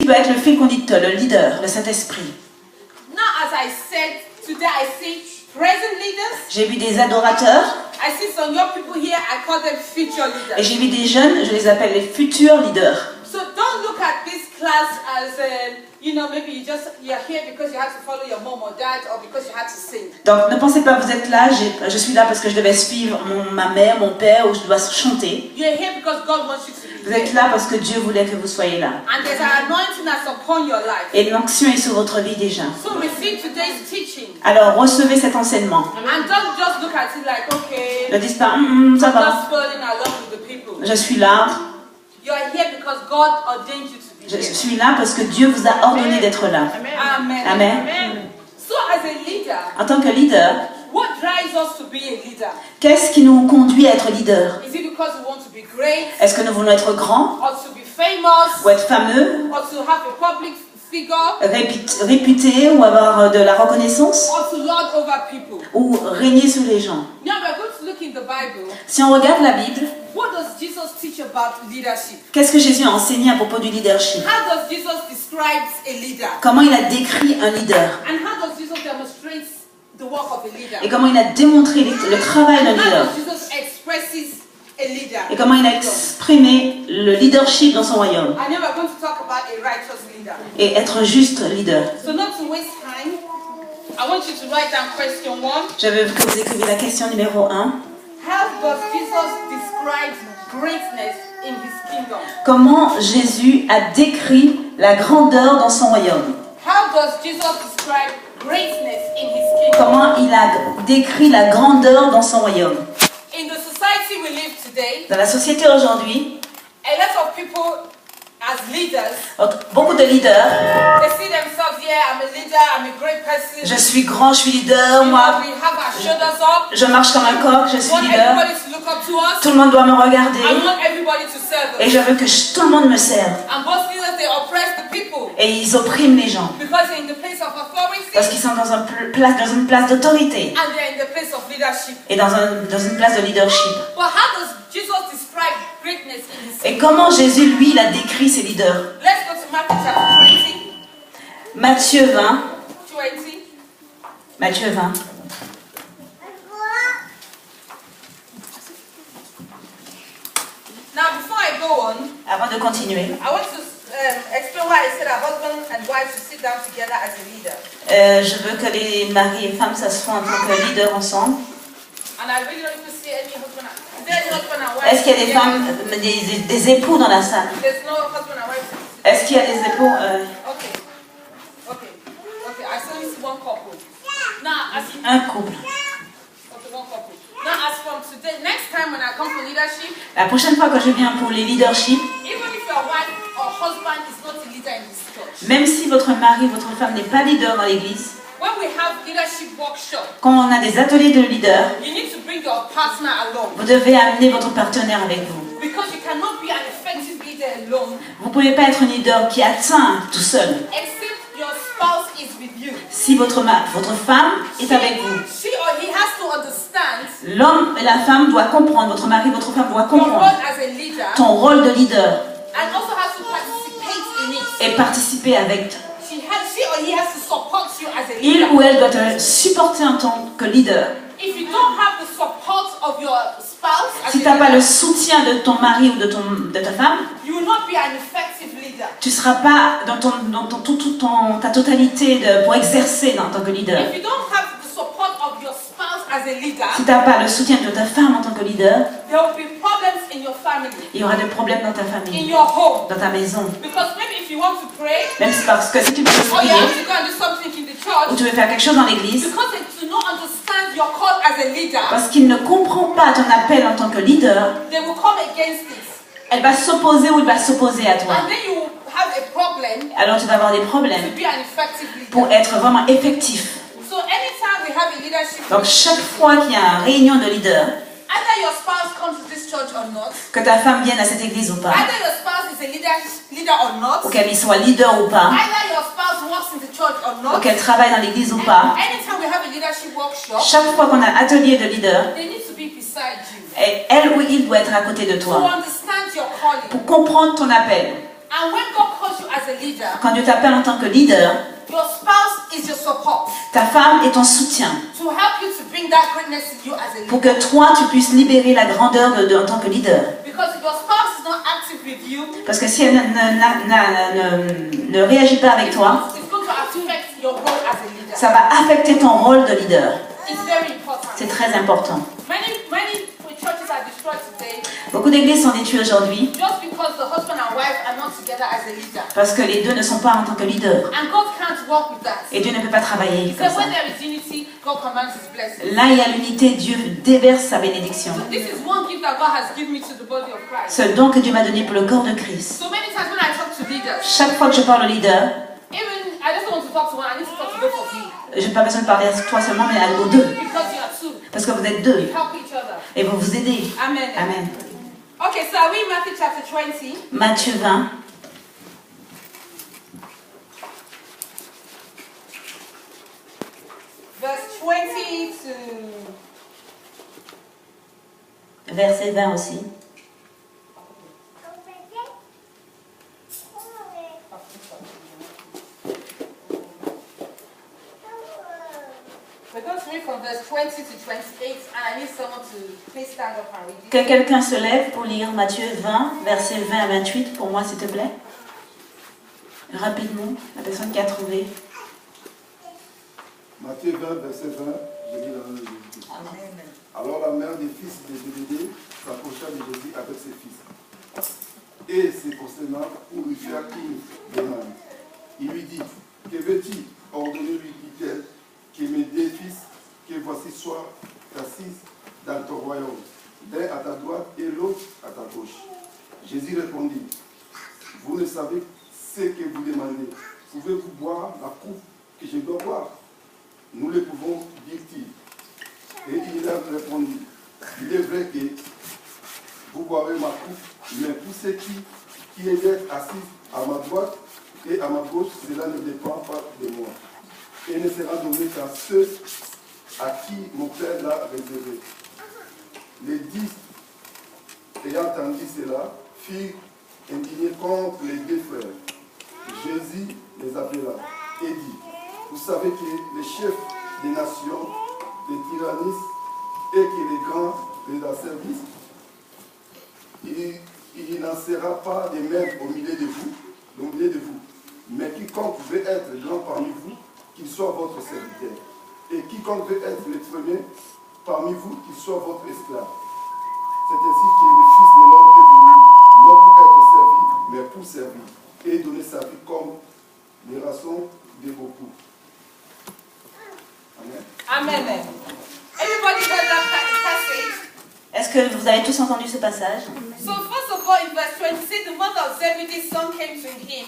Il doit être le fil conducteur, le leader, le Saint-Esprit. Now, as I said, today I see present leaders. J'ai vu des adorateurs. I see some young people here, I call them future leaders. Et j'ai vu des jeunes, je les appelle les futurs leaders. So don't look at this class as, maybe you're here because you had to follow your mom or dad or because you had to sing. Donc ne pensez pas, vous êtes là, je suis là parce que je devais suivre ma mère, mon père, ou je dois chanter. You're here because God wants you to be. Vous êtes là parce que Dieu voulait que vous soyez là. And there's an anointing that's upon your life. Et l'onction est sur votre vie déjà. So receive today's teaching. Alors recevez cet enseignement. And don't just look at it like, okay, Ne dites pas, ça I'm va, just following along with the people. je suis là. You're here because God ordained you to be Je here. suis là parce que Dieu vous a ordonné d'être là. Amen. Amen. So as a leader, En tant que leader, what drives us to be a leader? qu'est-ce qui nous conduit à être leader? Is it because we want to be great, Est-ce que nous voulons être grands or to be famous, ou être fameux, or to have a public figure, réputés ou avoir de la reconnaissance or to lord over people? ou régner sur les gens? Now we're going to look in the Bible. Si on regarde la Bible, What does Jesus teach about leadership? qu'est-ce que Jésus a enseigné à propos du leadership? How does Jesus describe a leader? Comment il a décrit un leader? And how does Jesus demonstrate the work of a leader? Et comment il a démontré le travail d'un How leader? does Jesus expresses a leader? Et comment il a exprimé le leadership dans son royaume? And now we're going to talk about a righteous leader. Et être juste leader. So not to waste time, I want you to write down question 1. Je veux que vous écriviez la question numéro 1. How does Jesus describe greatness in his kingdom? Comment Jésus a décrit la grandeur dans son royaume? How does Jesus describe greatness in his kingdom? Comment il a décrit la grandeur dans son royaume? In the society we live today, Dans la société aujourd'hui, a lot of people as leaders, beaucoup de leaders, they see themselves, yeah, I'm a leader, I'm a great person. je suis grand, je suis leader, moi, We have our shoulders up. je marche comme un coq, je We suis want leader, everybody to look up to us. tout le monde doit me regarder I want everybody to serve et us. je veux que tout le monde me serve. And both leaders, they oppress the people Et ils oppriment les gens because they're in the place of authority parce qu'ils sont dans une place d'autorité and they're in the place of leadership. et dans une place de leadership. But how does Jesus describe greatness in his Et comment Jésus, lui, il a décrit ses leaders? Let's go to Matthew chapter 20. Matthieu 20. 20. Matthieu 20. Now, before I go on, Avant de continuer, I want to explain why I said a husband and wife should sit down together as a leader. je veux que les maris et femmes s'assoient en tant que leaders ensemble. And I really don't even see any husband and is there any husband and wife? Est-ce qu'il y a des femmes, des époux dans la salle? There's no husband and wife. Est-ce qu'il y a des époux Okay. I only see one couple. Now, Un couple. one couple. Now, as from today, next time when I come to leadership, La prochaine fois que je viens pour les leaderships, even if your wife or husband is not a leader in this church, même si votre mari, votre femme n'est pas leader dans l'église, when we have leadership workshop, quand on a des ateliers de leaders, you need to bring your partner along. vous devez amener votre partenaire avec vous. Because you cannot be an effective leader alone Vous ne pouvez pas être un leader qui atteint tout seul. except your spouse is with you. Si votre femme est avec vous, She or he has to understand l'homme et la femme doivent comprendre, votre mari, votre femme doivent your role comprendre as a leader ton rôle de leader and also has to participate in it. et participer avec. She or he has to support you as a Il leader. ou elle doit te supporter en tant que leader. If you don't have the support of your spouse as Si tu a n'as pas le leader, soutien de ton mari ou de ta femme, you will not be an effective leader. tu ne seras pas dans ta totalité pour exercer en tant que leader. If you don't have the support of your spouse as a leader, Si tu n'as pas le soutien de ta femme en tant que leader, there will be problems in your family, il y aura des problèmes dans ta in famille, your home. dans ta maison. Because maybe if you want to pray, Même si parce que si tu veux or you prier have to go and do something in the church, ou tu veux faire quelque chose dans l'église, because they do not understand your call as a leader, parce qu'il ne comprend pas ton appel en tant que leader, they will come against it. elle va s'opposer ou il va s'opposer à toi. And then you will have a problem Alors tu vas avoir des to problèmes be an effective leader. pour être vraiment effectif. So anytime we have a leadership, Donc chaque fois qu'il y a une réunion de leaders, either your spouse comes to this church or not, que ta femme vienne à cette église ou pas, either your spouse is a leader or not, ou qu'elle soit leader ou pas, either your spouse works in the church or ou not, qu'elle travaille dans l'église ou pas, anytime we have a leadership workshop, chaque fois qu'on a atelier de leader, they need to be beside you elle ou il doit être à côté de to toi understand your calling. pour comprendre ton appel. And when God calls you as a leader, Quand Dieu t'appelle en tant que leader, your spouse is your support ta femme est ton soutien to help you to bring that greatness in you as a pour leader. que toi, tu puisses libérer la grandeur en tant que leader. Because if your spouse is not active with you, Parce que si elle ne réagit pas avec toi, it's going to affect your role as a leader. ça va affecter ton rôle de leader. It's very important. C'est très important. Many churches are destroyed today Beaucoup d'églises sont détruites aujourd'hui just because the husband and wife are not together as a leader. parce que les deux ne sont pas en tant que leader. And God can't work with that. Et Dieu ne peut pas travailler comme So ça. when there is unity, God commands His blessing. Là, il y a l'unité, Dieu déverse sa bénédiction. So this is one gift that God has given me to the body of Christ. Ce don que Dieu m'a donné pour le corps de Christ. So many times when I talk to leaders, Chaque fois que je parle au leader, even I just don't want to talk to one, I need to talk to both of you. je n'ai pas besoin de parler à toi seulement, mais aux deux. Because you are two. Parce que vous êtes deux. We help each other. Et vous vous aidez. Amen. Amen. Okay, so are we in Matthew chapter 20? Matthieu 20, Verse 20 to... verset 20 aussi. We're going to read from verse 20 to 28, and I need someone to please stand up and read it. Que quelqu'un se lève pour lire Matthieu 20, versets 20 à 28 pour moi, s'il te plaît. Rapidement, la personne qui a trouvé. Matthieu 20, verset 20, je lis la même Jésus. Alors la mère des fils de Zébédée s'approcha de Jésus avec ses fils et se prosterna pour lui faire une demande. Il lui dit, que veux-tu? Ordonnez-lui, dit-elle, que mes deux fils, que voici soient assis dans ton royaume, l'un à ta droite et l'autre à ta gauche. Jésus répondit, vous ne savez ce que vous demandez. Pouvez-vous boire la coupe que je dois boire? Nous le pouvons, dit-il. Et il a répondu, il est vrai que vous boirez ma coupe, mais pour ceux qui est d'être assis à ma droite et à ma gauche, cela ne dépend pas de moi. Et ne sera donné qu'à ceux à qui mon Père l'a réservé. Les 10, ayant entendu cela, firent indigner contre les deux frères. Jésus les appela et dit, vous savez que les chefs des nations les tyrannisent et que les grands les asservissent. Il n'en sera pas de même au milieu de vous, mais quiconque veut être grand parmi vous, qu'il soit votre serviteur. Et quiconque veut être le premier parmi vous, qu'il soit votre esclave. C'est ainsi que le Fils de l'homme est venu, non pour être servi, mais pour servir, et donner sa vie comme les rançons de beaucoup. Amen. Amen. Everybody got that passage? Est-ce que vous avez tous entendu ce passage? So first of all, in verse 20, see the mother of Zebedee's son came to him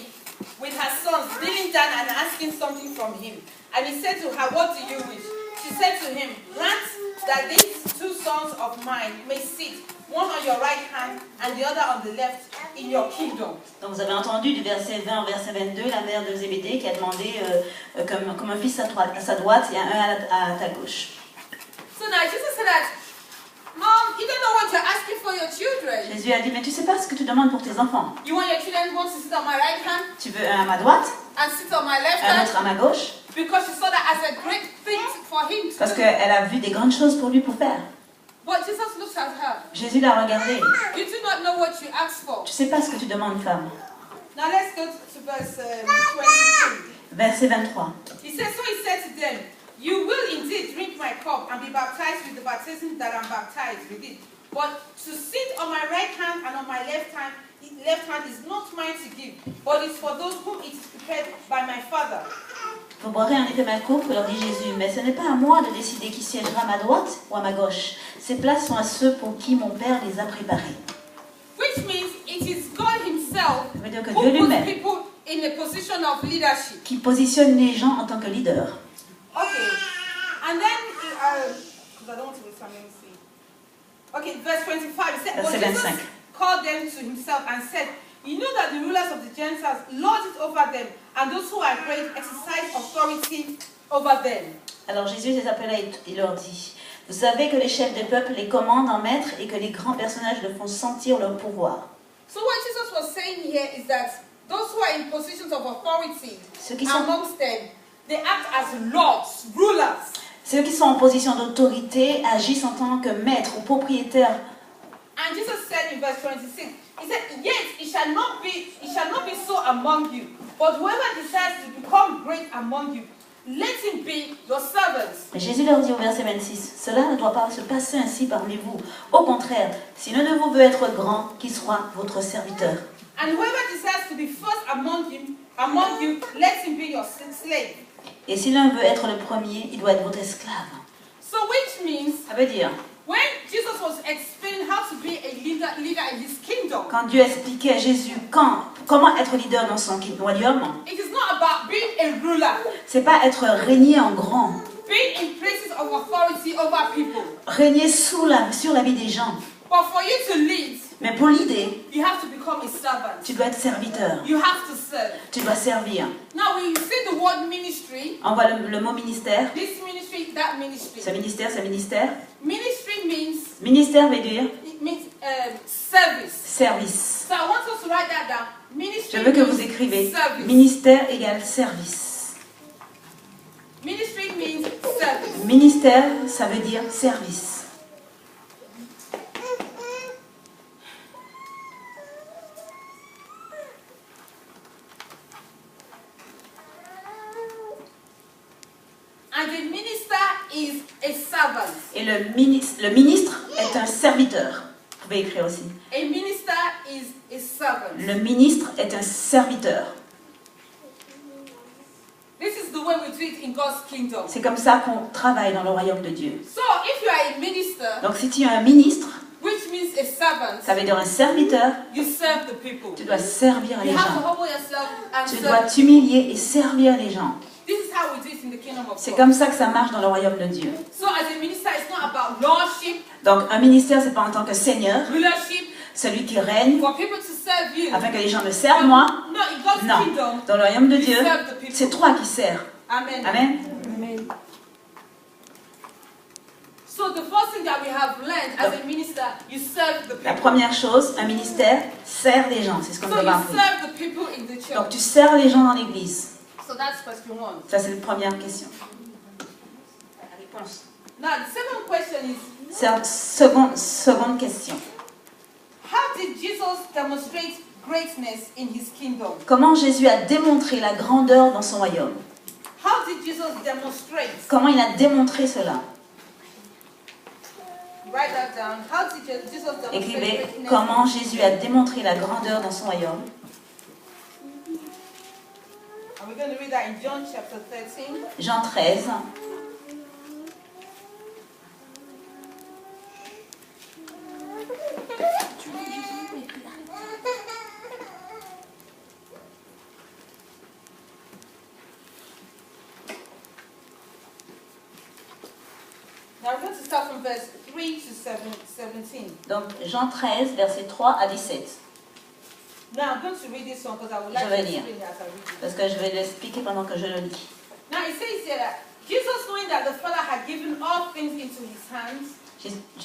with her sons, kneeling down and asking something from him. And he said to her, what do you wish? She said to him, grant that these two sons of mine may sit, one on your right hand and the other on the left, in your kingdom. Donc vous avez entendu du verset 20 au verset 22 la mère de Zébédée qui a demandé comme un fils à sa droite et un à ta gauche. So now Jesus said that, Mom, you don't know what you're asking for your children. Jésus a dit, mais tu sais pas ce que tu demandes pour tes enfants. You want your children to sit on my right hand Tu veux un à ma droite, and sit on my left un hand? autre à ma gauche, Because she saw that as a great thing for him to parce do. qu'elle a vu des grandes choses pour lui pour faire. But Jesus looks at her. Jésus l'a regardée. You do not know what you asked for. Tu sais pas ce que tu demandes, femme. Now let's go to verse 23. Verset 23. He says, so he said to them, you will indeed drink my cup and be baptized with the baptism that I'm baptized with it. But to sit on my right hand and on my left hand is not mine to give, but it's for those whom it is prepared by my Father. Vous boirez en effet ma coupe, leur dit Jésus, mais ce n'est pas à moi de décider qui siégera à ma droite ou à ma gauche. Ces places sont à ceux pour qui mon Père les a préparées. Which means it is God himself Ça veut dire que who Dieu puts lui-même people in a position of leadership. qui positionne les gens en tant que leaders. Okay. And then, because I don't want to waste time, let me see. Okay, verse 25. It said, but Verset Jesus 25. called them to himself and said, you know that the rulers of the Gentiles lord it over them, and those who are great exercise authority over them. Alors Jésus les appela et il leur dit, vous savez que les chefs des peuples les commandent en maître et que les grands personnages leur font sentir leur pouvoir. So what Jesus was saying here is that those who are in positions of authority Ceux qui sont, amongst them, they act as lords, rulers. ceux qui sont en position d'autorité agissent en tant que maîtres ou propriétaires. And Jesus said in verse 26, he said, yet it shall not be so among you, but whoever decides to become great among you, let him be your servants. Jésus leur dit au verset 26, cela ne doit pas se passer ainsi parmi vous. Au contraire, si l'un de vous veut être grand, qu'il soit votre serviteur. And whoever decides to be first among you, let him be your slave. Et si l'un veut être le premier, il doit être votre esclave. So which means, Ça veut dire, when Jesus was explaining how to be a leader in his kingdom, quand Dieu expliquait à Jésus comment être leader dans son royaume, it is not about being a ruler, c'est pas être régné en grand, being in places of authority over people. régner sur la vie des gens. But for you to lead, Mais pour l'idée, you have to become a servant. tu dois être serviteur. You have to serve. Tu dois servir. Now, when you see the word ministry, On voit le mot ministère. this ministry, that ministry. Ce ministère, ce ministère. Ministry means Ministère veut dire service. service. So I want us to write that down. Je Ministry veux que vous means écrivez service. ministère égale service. Ministry means service. Ministère, ça veut dire service. And the minister is a servant. Et le ministre est un serviteur. Vous pouvez écrire aussi. A minister is a servant. Le ministre est un serviteur. This is the way we do it in God's kingdom. C'est comme ça qu'on travaille dans le royaume de Dieu. So if you are a minister, Donc si tu es un ministre, which means a servant, ça veut dire un serviteur, you serve the people. tu dois servir les You have to gens. humble yourself and Tu dois serve. t'humilier et servir les gens. This is how we do it in the kingdom of C'est God. comme ça que ça marche dans le royaume de Dieu. So as a minister, it's not about lordship, Donc un ministère, c'est pas en tant que seigneur, rulership, celui qui règne, for people to serve you. afin que les gens me servent moi. No, in God's Non, kingdom, dans le royaume de you Dieu, serve the people. c'est toi qui sers. Amen. Amen. So the first thing that we have learned as a minister, you serve the La people. première chose, un ministère sert les gens. C'est ce qu'on So nous you a appris. serve the people in the Donc church. tu sers les gens dans l'église. So that's question one. Ça, c'est la première question. La réponse. Now the second question is, Seconde question. how did Jesus demonstrate greatness in his kingdom? Comment Jésus a démontré la grandeur dans son royaume? How did Jesus demonstrate? Comment il a démontré cela? Write that down. How did Jesus demonstrate Écrivez greatness? comment Jésus a démontré la grandeur dans son royaume. And we're going to read that in John chapter 13. Jean 13. Now we're going to start from verse 3 to 17. Donc Jean 13, versets 3 à 17. Now I'm going to read this one because I would like Je to vais lire. explain it as I read it. Parce que je vais l'expliquer pendant que je le lis. Now it says here that Jesus, knowing that the Father had given all things into his hands,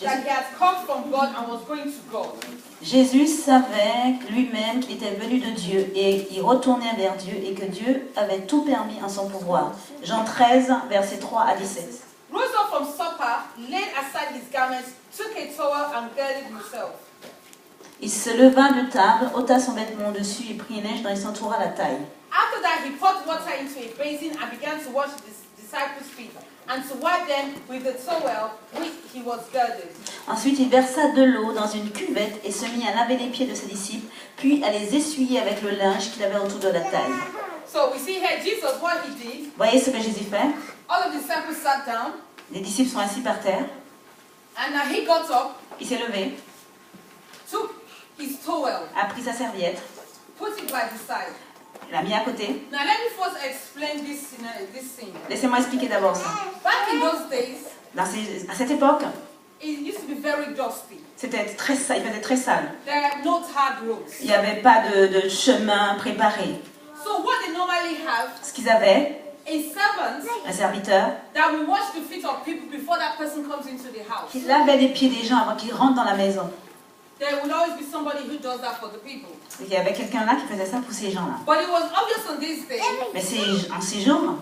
that he had come from God and was going to God. Jésus savait lui-même qu'il était venu de Dieu et il retournait vers Dieu et que Dieu avait tout permis en son pouvoir. Jean 13, versets 3 à 17. Rose up from supper, laid aside his garments, took a towel and girded himself. Il se leva de table, ôta son vêtement dessus et prit une neige dont il s'entoura la taille. After that, he poured water into a basin and began to wash his disciples' feet and to wipe them with the towel which he was girded. Ensuite, il versa de l'eau dans une cuvette et se mit à laver les pieds de ses disciples, puis à les essuyer avec le linge qu'il avait autour de la taille. So we see here Jesus, what he did. Voyez ce que Jésus fait? All of the disciples sat down, Les disciples sont assis par terre. and he got up, Il s'est levé, took his towel, a pris sa serviette, put it by the side. l'a mis à côté. Now let me first explain this scene. Laissez-moi expliquer d'abord ça. Back in those days, À cette époque, it used to be very dusty. c'était très sale, il faisait très sale. There are no tarred roads. Il n'y avait pas de chemin préparé. So what they normally have, Ce qu'ils avaient, a servant un serviteur, that will wash the feet of people before that person comes into the house. qui lavait les pieds des gens avant qu'ils rentrent dans la maison. there will always be somebody who does that for the people. Il y avait quelqu'un là qui faisait ça pour ces gens-là. But it was obvious on this day. Mais en ces jours,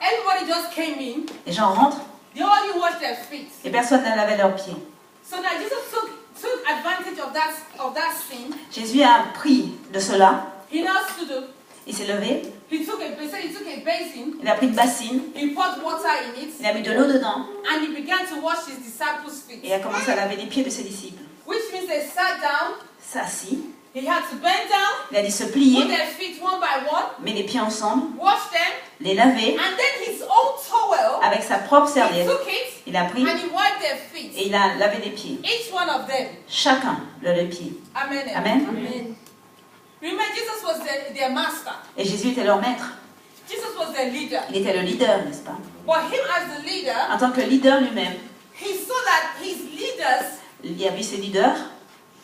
Everybody just came in. les gens rentrent They only washed their feet. et personne ne lavait leurs pieds. So now Jesus took advantage of that sin. Jésus a pris de cela, He now stood up. il s'est levé, He took a basin. il a pris une bassine, He poured water in it. il a mis de l'eau dedans And he began to wash his disciples' feet. et il a commencé à laver les pieds de ses disciples. Which means they sat down. S'assit, He had to bend down. il a dit se Put plier, their feet one by one. met les pieds ensemble, Wash them. les laver And then his own towel. avec sa propre He serviette. took it. Il a pris And he wiped their feet. et il a lavé les pieds. Each one of them. Chacun le pied. Amen. Amen. Amen. Remember, Jesus was their master. Et Jésus était leur maître. Jesus was their leader. Il était le leader, n'est-ce pas? But him as the leader, En tant que leader lui-même, he saw that his leaders il y avait ses leaders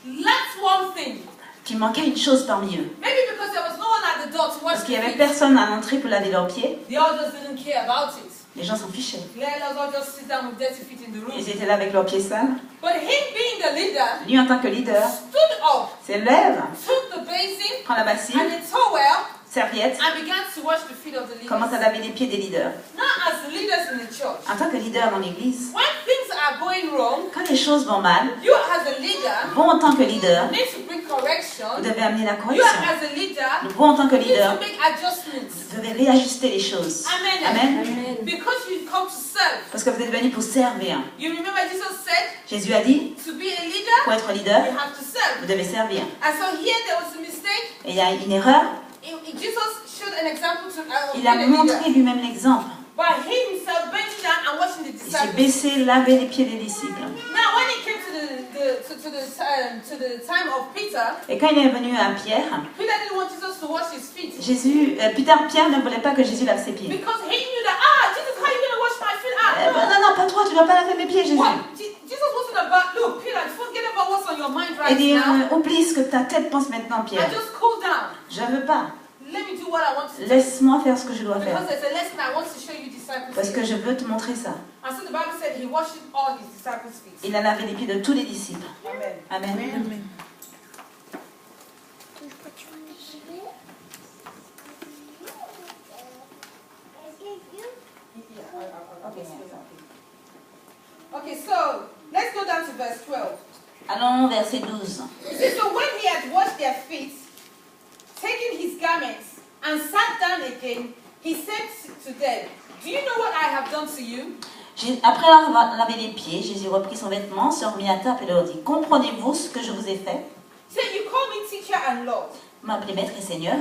lacked one thing. qui manquait une chose parmi eux. Maybe because there was no one at the door to wash Parce qu'il their n'y avait feet. personne à l'entrée pour laver leurs pieds. They all just didn't care about it. Les gens s'en fichaient. Let us all just sit down with dirty feet in the room. Ils étaient là avec leurs pieds sales. But him being the leader, Lui, en tant que leader, stood up, s'élève, took the basin prend la and bassine, a towel, serviette, and began to wash the feet of the commence à leaders. laver les pieds des leaders. Not as the leaders in the church. En tant que leader dans l'église, When things are going wrong, quand les choses vont mal, you as a leader vous en tant que leader, need to bring correction. vous devez amener la You correction. as a leader Vous en tant que need leader, to make adjustments. vous devez réajuster les choses. Amen. Amen. Because you come to serve. Parce que vous êtes venu pour servir. You remember Jesus said, Jésus a dit, to be a leader, pour être leader, you have to serve. vous devez servir. And so here there was a mistake. Et il y a une erreur. Jesus showed an example to Il a being a leader. montré lui-même l'exemple. By himself bending down and washing the Il s'est disciples. baissé, lavé les pieds des disciples. Now when it came to the time of Peter, Et quand il est venu à Pierre, Peter didn't want Jesus to wash his feet. Pierre ne voulait pas que Jésus lave ses pieds. Because he knew that, Jesus, how are you going to wash my feet? Non, pas toi, tu ne dois pas laver mes pieds, Jésus. What? Jesus wasn't about, look, Peter, forget about what's on your mind Et right dit, now. oublie ce que ta tête pense maintenant, Pierre. And just cool down. Je ne veux pas. Let me do what I want to do. Laisse-moi faire ce que je dois faire. Because there's a lesson I want to show you disciples. Parce que je veux te montrer ça. And so the Bible said he washed all his disciples' feet. Il a lavé les pieds de tous les disciples. Amen. Amen. Okay, so let's go down to verse 12. Allons, verset 12. It says, so when he had washed their feet, taking his garments, and sat down again, he said to them, do you know what I have done to you? Après avoir lavé les pieds, Jésus reprit son vêtement, se remit à table et leur dit, comprenez-vous ce que je vous ai fait? He said, you call me teacher and Lord, Vous m'appelez maître et Seigneur.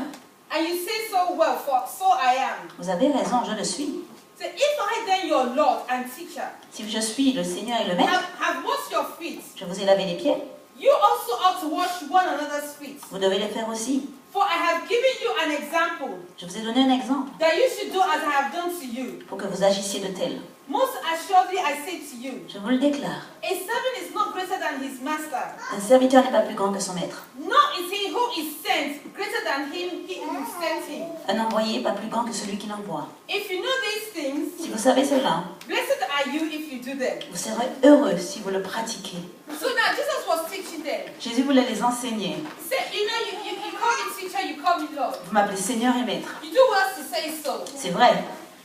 and you say so well, for so I am. Vous avez raison, je le suis. So if I then your Lord and teacher Si je suis le Seigneur et le maître, have washed your feet, je vous ai lavé les pieds, you also ought to wash one another's feet. vous devez le faire aussi. For I have given you an example, Je vous ai donné un exemple that you should do as I have done to you. pour que vous agissiez de tel. Most assuredly I say to you, Je vous le déclare. a servant is not greater than his master, Un serviteur n'est pas plus grand que son maître. nor is he who is sent greater than him who sent him. Un envoyé n'est pas plus grand que celui qui l'envoie. If you know these things, Si vous savez cela, blessed are you if you do them. vous serez heureux si vous le pratiquez. So now Jesus was teaching them. Jésus voulait les enseigner. He said, you know, you call me teacher, you call me Lord. Vous m'appelez Seigneur et Maître. You do well to say so. C'est vrai.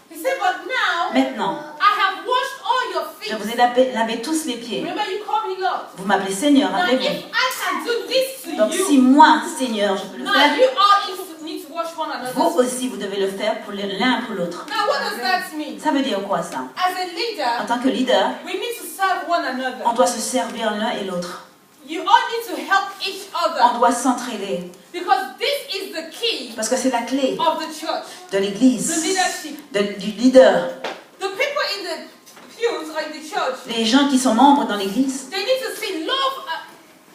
He said, but now Maintenant, I have washed all your je feet. vous ai lavé tous les pieds. Remember, you call me Lord. Vous m'appelez Seigneur, Now, if rappelez-vous. I can do this to Donc si you, moi, Seigneur, je peux le now faire, you all need to wash one vous another. aussi, vous devez le faire pour l'un pour l'autre. Now, what does that mean? Ça veut dire quoi ça? As a En leader, tant que leader, we need to serve one on another. doit se servir l'un et l'autre. You all need to help each On other doit s'entraider. because this is the key Parce que c'est la clé of the church, de the l'église, leadership. du leader. The people in the pews or in the church, Les gens qui sont membres dans l'église, they need to see love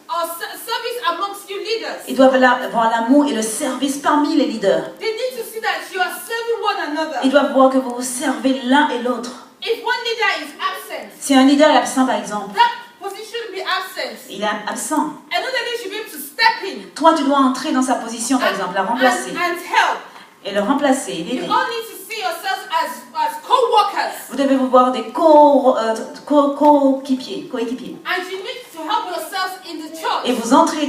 or service amongst you leaders. ils doivent voir l'amour et le service parmi les leaders. They need to see that you are serving one another. Ils doivent voir que vous vous servez l'un et l'autre. If one leader is absent, Si un leader est absent, par exemple, that position should be absent. il est absent. Another leader should be able to step in Toi, tu dois entrer dans sa position, par exemple, la remplacer. and help. Et le remplacer, You l'aider. all need to see yourselves as co-workers. Vous devez vous voir des coéquipiers. And you need to help yourselves in the church. et vous entrez